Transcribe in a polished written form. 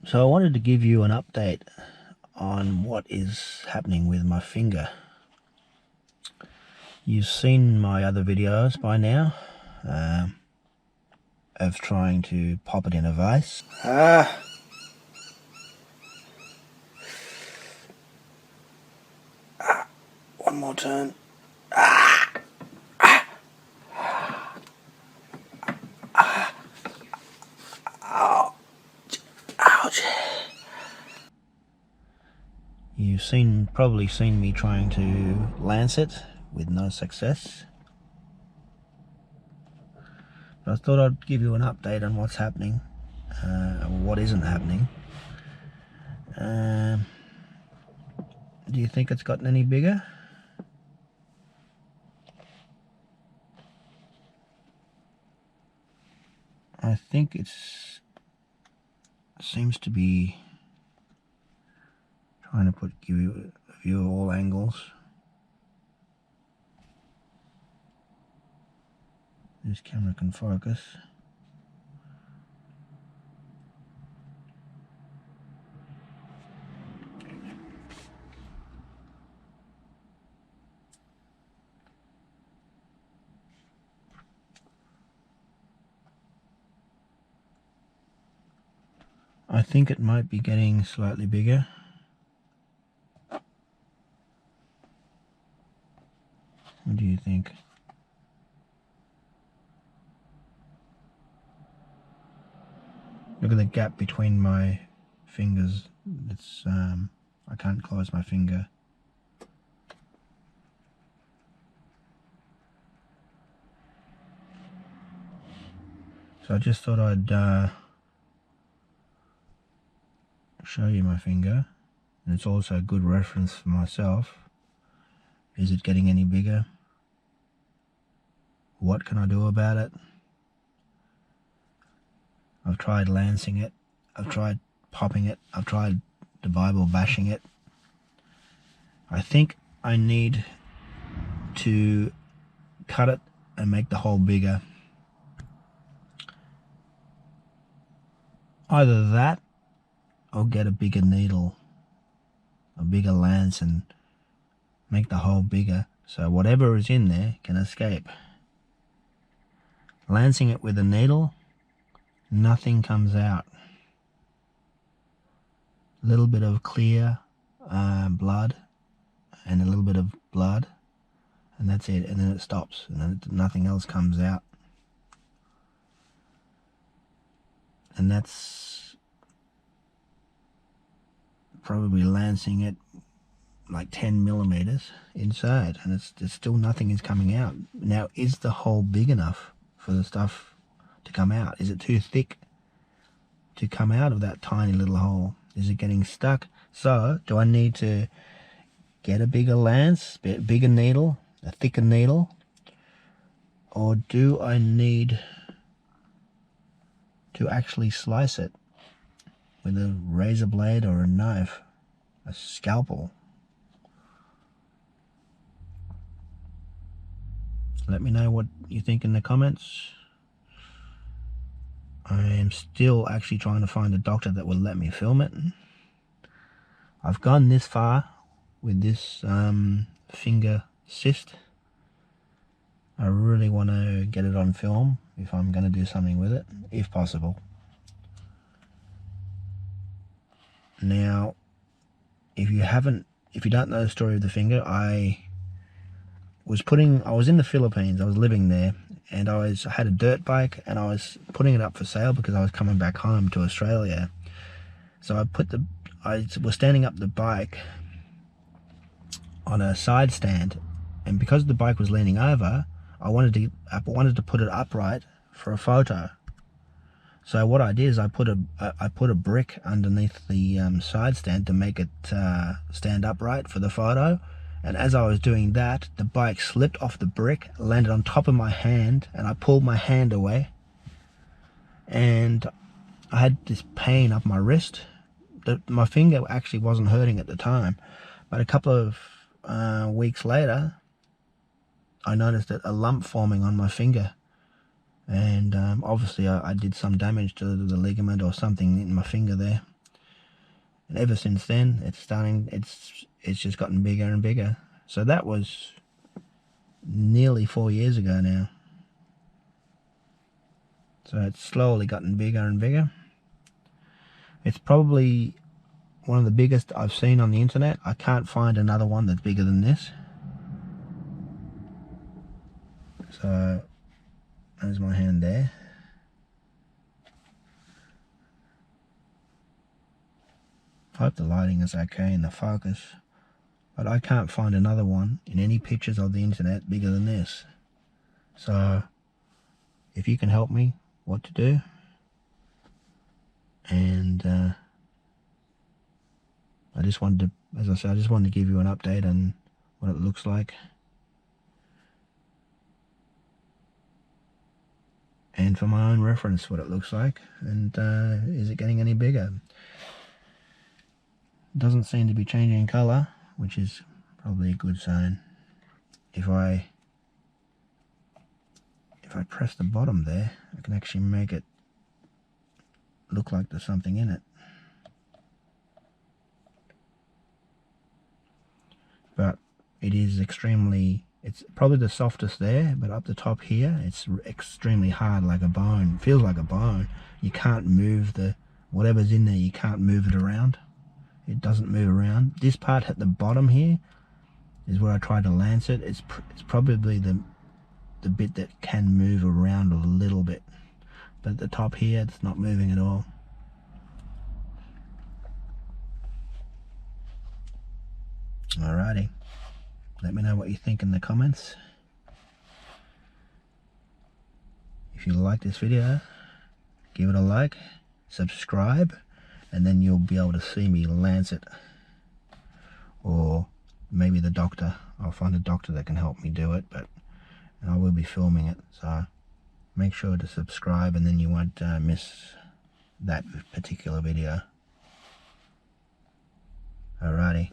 So I wanted to give you an update on what is happening with my finger. You've seen my other videos by now of trying to pop it in a vase. One more turn. Ouch. You've probably seen me trying to lance it with no success. But I thought I'd give you an update on what's happening, or what isn't happening. Do you think it's gotten any bigger? I think it seems to be trying to give you a view of all angles. This camera can focus. I think it might be getting slightly bigger. What do you think? Look at the gap between my fingers. It's I can't close my finger. So I just thought I'd show you my finger, and it's also a good reference for myself. Is it getting any bigger? What can I do about it? I've tried lancing it, I've tried popping it, I've tried the Bible bashing it. I think I need to cut it and make the hole bigger. Either that or get a bigger needle, a bigger lance, and make the hole bigger so whatever is in there can escape. Lancing it with a needle, nothing comes out. A little bit of clear blood and a little bit of blood, and that's it, and then it stops, and then nothing else comes out. And that's probably lancing it like 10 millimeters inside, and it's still nothing is coming out. Now, is the hole big enough for the stuff to come out? Is it too thick to come out of that tiny little hole? Is it getting stuck? So do I need to get a bigger lance, bigger needle, a thicker needle, or do I need to actually slice it with a razor blade or a knife, a scalpel? Let me know what you think in the comments. I am still actually trying to find a doctor that will let me film it. I've gone this far with this finger cyst. I really want to get it on film if I'm going to do something with it, if possible. Now, if you don't know the story of the finger, I was in the Philippines. I was living there, and I had a dirt bike, and I was putting it up for sale because I was coming back home to Australia. So I was standing up the bike on a side stand, and because the bike was leaning over, I wanted to put it upright for a photo. So what I did is I put a brick underneath the side stand to make it stand upright for the photo. And as I was doing that, the bike slipped off the brick, landed on top of my hand, and I pulled my hand away. And I had this pain up my wrist. My finger actually wasn't hurting at the time, but a couple of weeks later, I noticed a lump forming on my finger. And obviously I did some damage to the ligament or something in my finger there. and ever since then it's just gotten bigger and bigger. So that was nearly 4 years ago now. So it's slowly gotten bigger and bigger. It's probably one of the biggest I've seen on the internet. I can't find another one that's bigger than this. So there's my hand there. I hope the lighting is okay in the focus, but I can't find another one in any pictures of the internet bigger than this. So if you can help me what to do, and I just wanted to, as I said, I just wanted to give you an update on what it looks like, and for my own reference what it looks like, and is it getting any bigger? Doesn't seem to be changing in colour, which is probably a good sign. If I press the bottom there, I can actually make it look like there's something in it. But it is extremely, it's probably the softest there, but up the top here it's extremely hard, like a bone. It feels like a bone. You can't move whatever's in there, you can't move it around. It doesn't move around. This part at the bottom here is where I tried to lance it. It's probably the bit that can move around a little bit, but at the top here it's not moving at all. Alrighty, let me know what you think in the comments. If you like this video, give it a like, subscribe, and then you'll be able to see me lance it. Or maybe the doctor, I'll find a doctor that can help me do it, but I will be filming it, so make sure to subscribe, and then you won't miss that particular video. Alrighty.